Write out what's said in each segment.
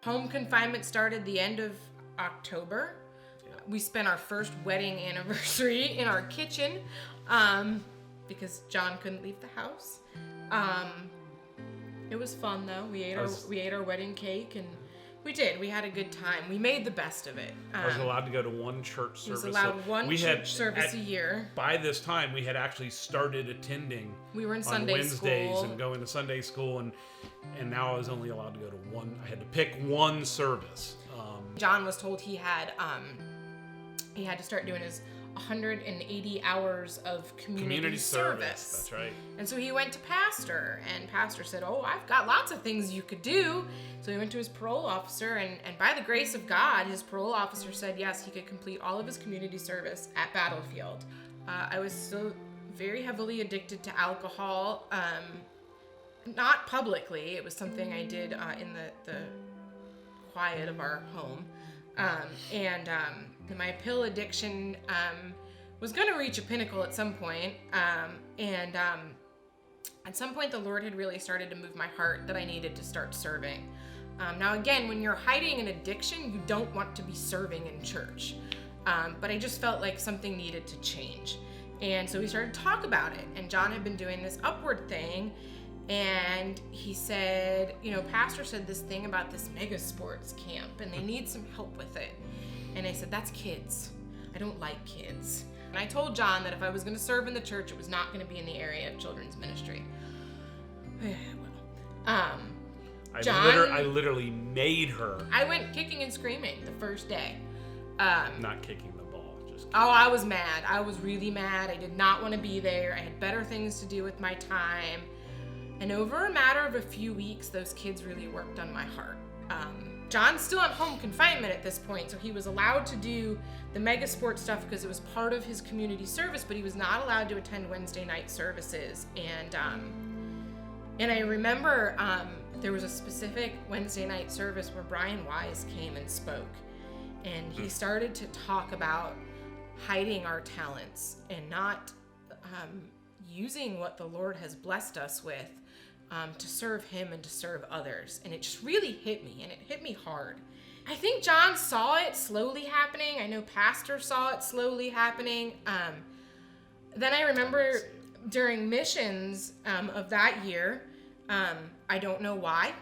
Home confinement started the end of October. We spent our first wedding anniversary in our kitchen because John couldn't leave the house. It was fun though. We ate our wedding cake, and we had a good time. We made the best of it. I was allowed to go to one church service. We was allowed one church service a year. By this time, we had actually started attending. We were in on Sunday Wednesdays school. and going to Sunday school, and now I was only allowed to go to one. I had to pick one service. John was told he had to start doing his 180 hours of community service. That's right. And so he went to pastor, and pastor said, "Oh, I've got lots of things you could do." So he went to his parole officer, and by the grace of God, his parole officer said yes, he could complete all of his community service at Battlefield. I was still very heavily addicted to alcohol, not publicly. It was something I did in the quiet of our home. My pill addiction was going to reach a pinnacle at some point. At some point, the Lord had really started to move my heart that I needed to start serving. Now, again, when you're hiding an addiction, you don't want to be serving in church. But I just felt like something needed to change. And so we started to talk about it. And John had been doing this upward thing. And he said, pastor said this thing about this mega sports camp, and they need some help with it. And I said, that's kids. I don't like kids. And I told John that if I was going to serve in the church, it was not going to be in the area of children's ministry. I literally made her. I went kicking and screaming the first day. Not kicking the ball, just kicking. Oh, I was mad. I was really mad. I did not want to be there. I had better things to do with my time. And over a matter of a few weeks, those kids really worked on my heart. John's still on home confinement at this point, so he was allowed to do the mega sports stuff because it was part of his community service, but he was not allowed to attend Wednesday night services. And I remember there was a specific Wednesday night service where Brian Wise came and spoke, and he started to talk about hiding our talents and not using what the Lord has blessed us with to serve him and to serve others. And it just really hit me, and it hit me hard. I think John saw it slowly happening. I know pastor saw it slowly happening. Then I remember during missions of that year, I don't know why,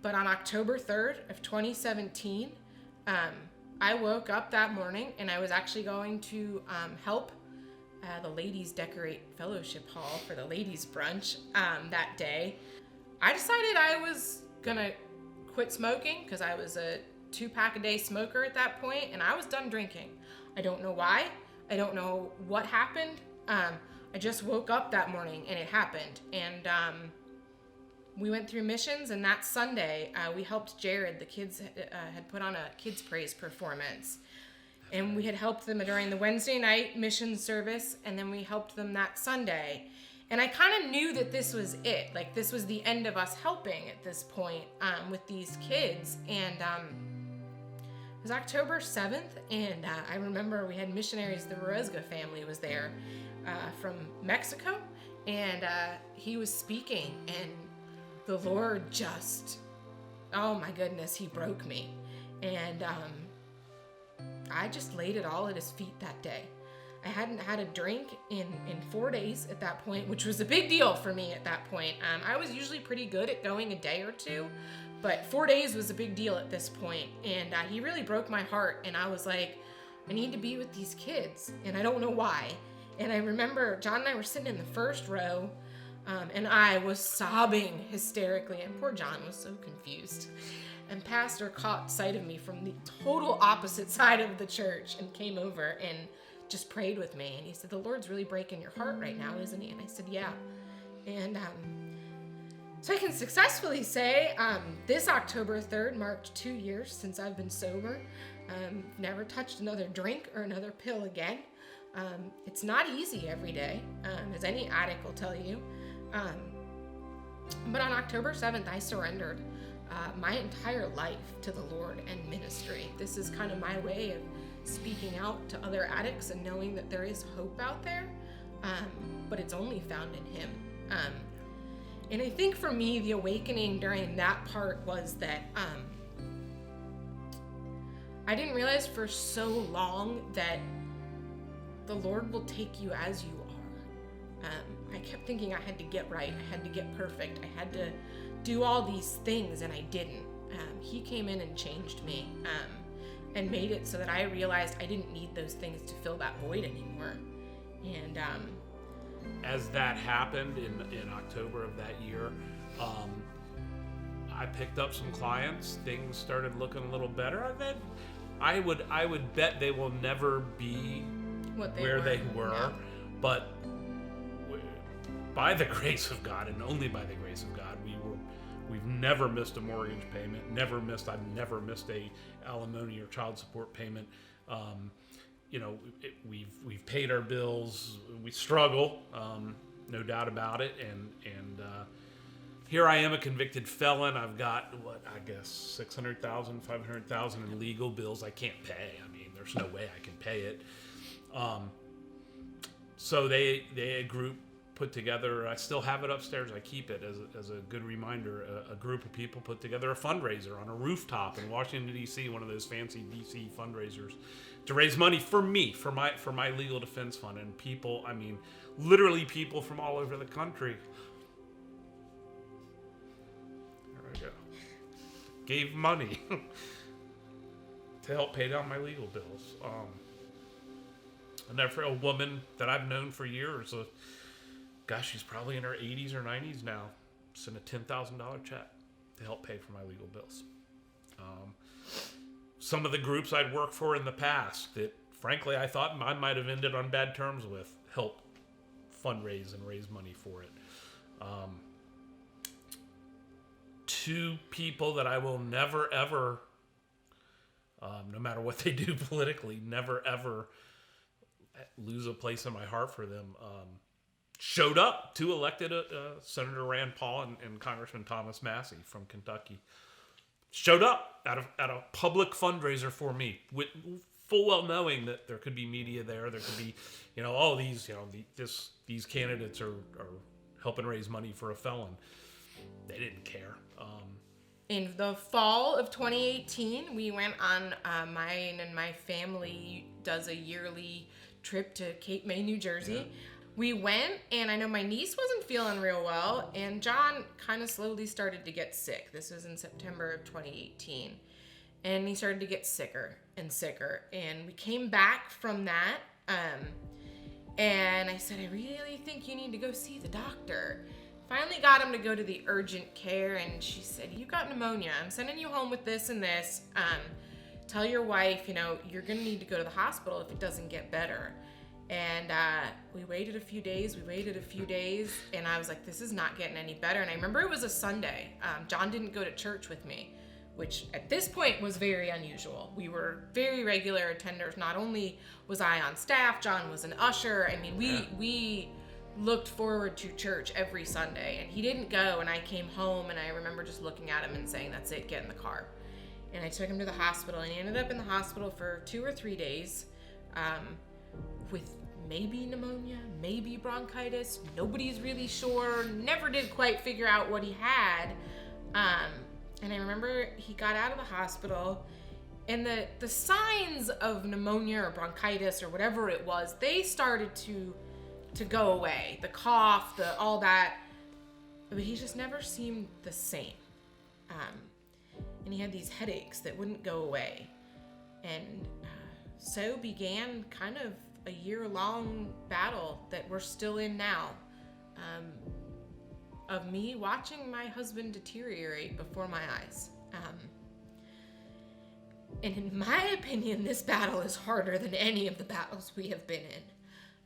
but on October 3rd of 2017, I woke up that morning and I was actually going to help the ladies decorate fellowship hall for the ladies brunch that day. I decided I was gonna quit smoking because I was a 2-pack a day smoker at that point, and I was done drinking. I don't know why. I don't know what happened. I just woke up that morning and it happened. And we went through missions, and that Sunday we helped Jared. The kids had put on a kids praise performance. And we had helped them during the Wednesday night mission service, and then we helped them that Sunday. And I kind of knew that this was it. Like, this was the end of us helping at this point with these kids. And it was October 7th, and I remember we had missionaries. The Rosga family was there from Mexico, and he was speaking, and the Lord just, oh my goodness, he broke me. And I just laid it all at his feet that day. I hadn't had a drink in 4 days at that point, which was a big deal for me at that point. I was usually pretty good at going a day or two, but 4 days was a big deal at this point. And he really broke my heart, and I was like, I need to be with these kids, and I don't know why. And I remember John and I were sitting in the first row, and I was sobbing hysterically, and poor John was so confused. And pastor caught sight of me from the total opposite side of the church and came over and just prayed with me. And he said, the Lord's really breaking your heart right now, isn't he? And I said, yeah. And so I can successfully say this October 3rd marked 2 years since I've been sober. Never touched another drink or another pill again. It's not easy every day, as any addict will tell you. But on October 7th, I surrendered my entire life to the Lord and ministry. This is kind of my way of speaking out to other addicts and knowing that there is hope out there, but it's only found in him. And I think for me, the awakening during that part was that I didn't realize for so long that the Lord will take you as you are. I kept thinking I had to get right, I had to get perfect, I had to do all these things, and I didn't. He came in and changed me, and made it so that I realized I didn't need those things to fill that void anymore. And as that happened in October of that year, I picked up some clients. Things started looking a little better. I would bet they will never be where they were, yeah. But by the grace of God, and only by the grace of God, we've never missed a mortgage payment. I've never missed a alimony or child support payment. We've paid our bills. We struggle, no doubt about it. And here I am, a convicted felon. I've got $600,000, $500,000 in legal bills I can't pay. I mean, there's no way I can pay it. So they a group put together. I still have it upstairs. I keep it as a good reminder. A group of people put together a fundraiser on a rooftop in Washington D.C., one of those fancy D.C. fundraisers, to raise money for me, for my legal defense fund. And people, I mean, literally people from all over the country. There we go. Gave money to help pay down my legal bills. And for a woman that I've known for years, she's probably in her 80s or 90s now, sent a $10,000 check to help pay for my legal bills. Some of the groups I'd worked for in the past that, frankly, I thought I might have ended on bad terms with, help fundraise and raise money for it. Two people that I will never, ever, no matter what they do politically, never, ever lose a place in my heart for them, showed up. Two elected Senator Rand Paul and Congressman Thomas Massey from Kentucky showed up at a public fundraiser for me, with full well knowing that there could be media there. There could be, these candidates are helping raise money for a felon. They didn't care. In the fall of 2018, we went on, mine and my family does a yearly trip to Cape May, New Jersey. Yeah. We went, and I know my niece wasn't feeling real well, and John kind of slowly started to get sick. This was in September of 2018. And he started to get sicker and sicker. And we came back from that, and I said, I really think you need to go see the doctor. Finally got him to go to the urgent care, and she said, you got pneumonia. I'm sending you home with this and this. Tell your wife, you're going to need to go to the hospital if it doesn't get better. And we waited a few days, and I was like, this is not getting any better. And I remember it was a Sunday. John didn't go to church with me, which at this point was very unusual. We were very regular attenders. Not only was I on staff, John was an usher. I mean, we looked forward to church every Sunday, and he didn't go. And I came home, and I remember just looking at him and saying, that's it, get in the car. And I took him to the hospital, and he ended up in the hospital for 2 or 3 days with maybe pneumonia, maybe bronchitis. Nobody's really sure. Never did quite figure out what he had. And I remember he got out of the hospital, and the signs of pneumonia or bronchitis or whatever it was, they started to go away. The cough, all that. But he just never seemed the same. And he had these headaches that wouldn't go away. And so began kind of a year-long battle that we're still in now, of me watching my husband deteriorate before my eyes. And in my opinion, this battle is harder than any of the battles we have been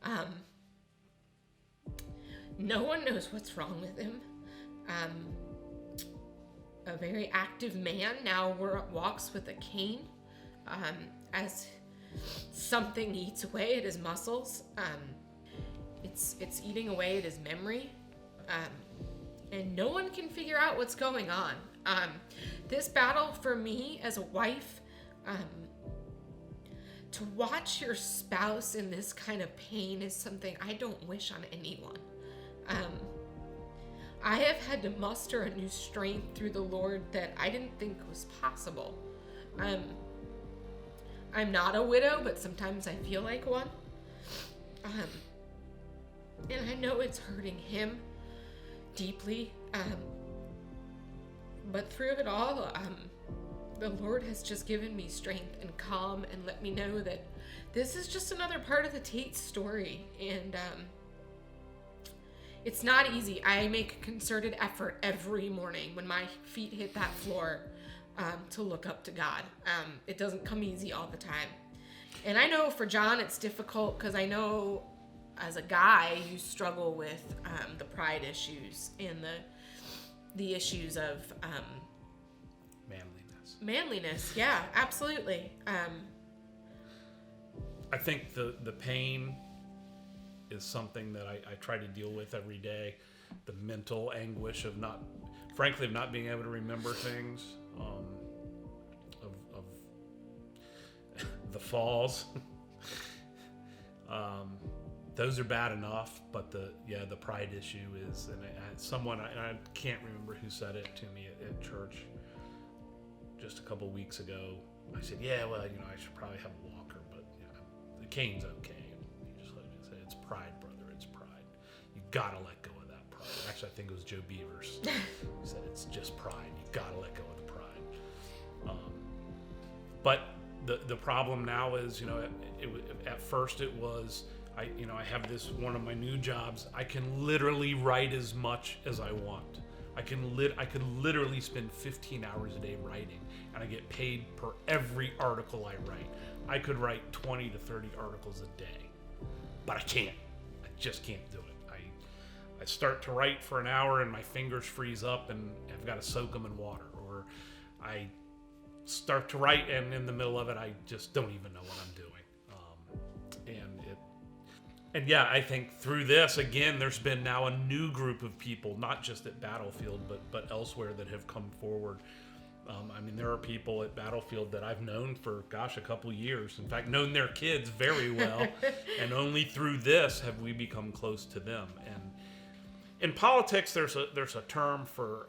in. No one knows what's wrong with him. A very active man now walks with a cane, as something eats away at his muscles. It's eating away at his memory. And no one can figure out what's going on. This battle for me as a wife, to watch your spouse in this kind of pain is something I don't wish on anyone. I have had to muster a new strength through the Lord that I didn't think was possible. I'm not a widow, but sometimes I feel like one. And I know it's hurting him deeply. But through it all, the Lord has just given me strength and calm and let me know that this is just another part of the Tate story. And it's not easy. I make a concerted effort every morning when my feet hit that floor to look up to God. It doesn't come easy all the time. And I know for John it's difficult because I know as a guy you struggle with the pride issues and the issues of manliness. Yeah, absolutely. I think the pain is something that I try to deal with every day. The mental anguish of not being able to remember things, of the falls. Those are bad enough, but the pride issue is, and I can't remember who said it to me at church just a couple weeks ago. I said, I should probably have a walker, but the cane's okay. And he just let me say, it's pride, brother, it's pride. You gotta let go of that pride. Actually, I think it was Joe Beavers. He said, it's just pride. You gotta let go of the pride. But the problem now is, at first it was, I have this, one of my new jobs. I can literally write as much as I want. I could literally spend 15 hours a day writing, and I get paid per every article I write. I could write 20 to 30 articles a day, but I can't. I just can't do it. I start to write for an hour and my fingers freeze up and I've got to soak them in water, or I start to write and in the middle of it I just don't even know what I'm doing. And I think through this, again, there's been now a new group of people, not just at Battlefield, but elsewhere, that have come forward. There are people at Battlefield that I've known for, a couple years. In fact, known their kids very well. And only through this have we become close to them. And in politics, there's a term for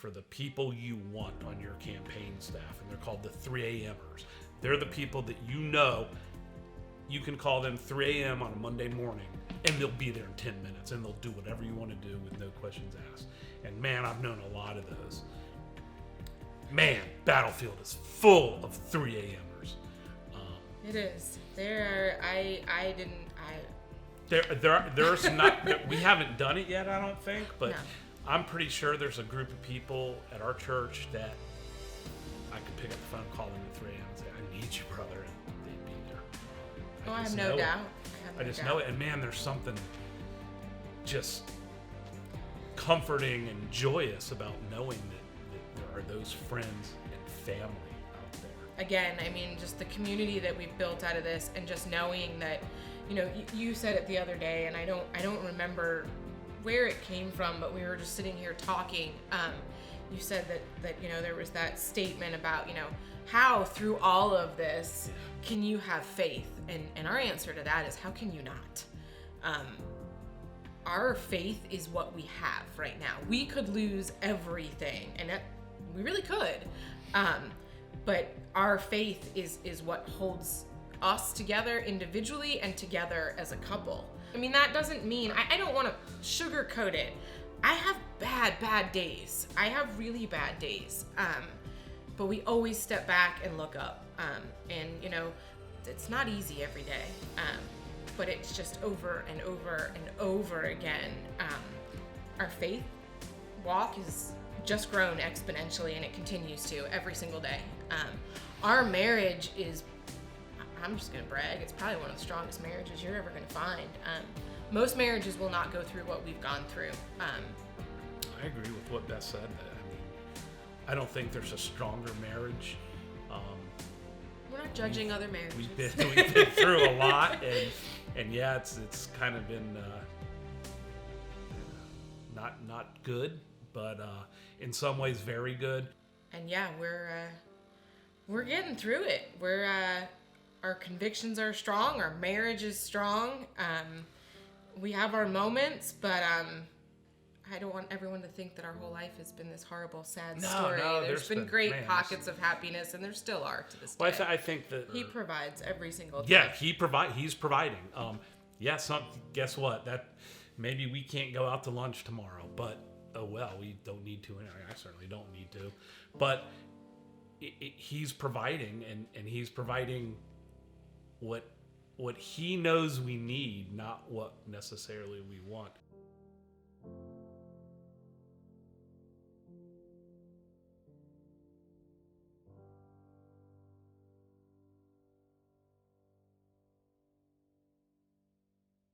the people you want on your campaign staff, and they're called the 3 a.m.ers. They're the people that you can call them 3 a.m. on a Monday morning, and they'll be there in 10 minutes, and they'll do whatever you want to do with no questions asked. And man, I've known a lot of those. Man, Battlefield is full of 3 a.m.ers. It is. There's not. We haven't done it yet, I don't think, but no. I'm pretty sure there's a group of people at our church that I could pick up the phone, call them at 3 a.m. and say, "I need you, brother," and they'd be there. I have no doubt. I just know it, and man, there's something just comforting and joyous about knowing that there are those friends and family out there. Again, just the community that we've built out of this, and just knowing that, you said it the other day, and I don't remember where it came from, but we were just sitting here talking. You said that there was that statement about, how through all of this can you have faith? And our answer to that is, how can you not? Our faith is what we have right now. We could lose everything, and we really could. But our faith is what holds us together individually and together as a couple. That doesn't mean, I don't want to sugarcoat it. I have bad days. I have really bad days. But we always step back and look up. It's not easy every day. But it's just over and over and over again. Our faith walk is just grown exponentially, and it continues to every single day. Our marriage is, I'm just going to brag, it's probably one of the strongest marriages you're ever going to find. Most marriages will not go through what we've gone through. I agree with what Beth said. I don't think there's a stronger marriage. We're not judging other marriages. We've been through a lot, and it's kind of been not good, but in some ways very good. And we're getting through it. Our convictions are strong. Our marriage is strong. We have our moments, but I don't want everyone to think that our whole life has been this horrible, sad No, story. no, There's been great man, pockets of happiness, and there still are to this day. Well, I think that he provides every single time. Yeah, he's providing. Guess what? That maybe we can't go out to lunch tomorrow, but oh well, we don't need to. I certainly don't need to. But he's providing, and he's providing what he knows we need, not what necessarily we want.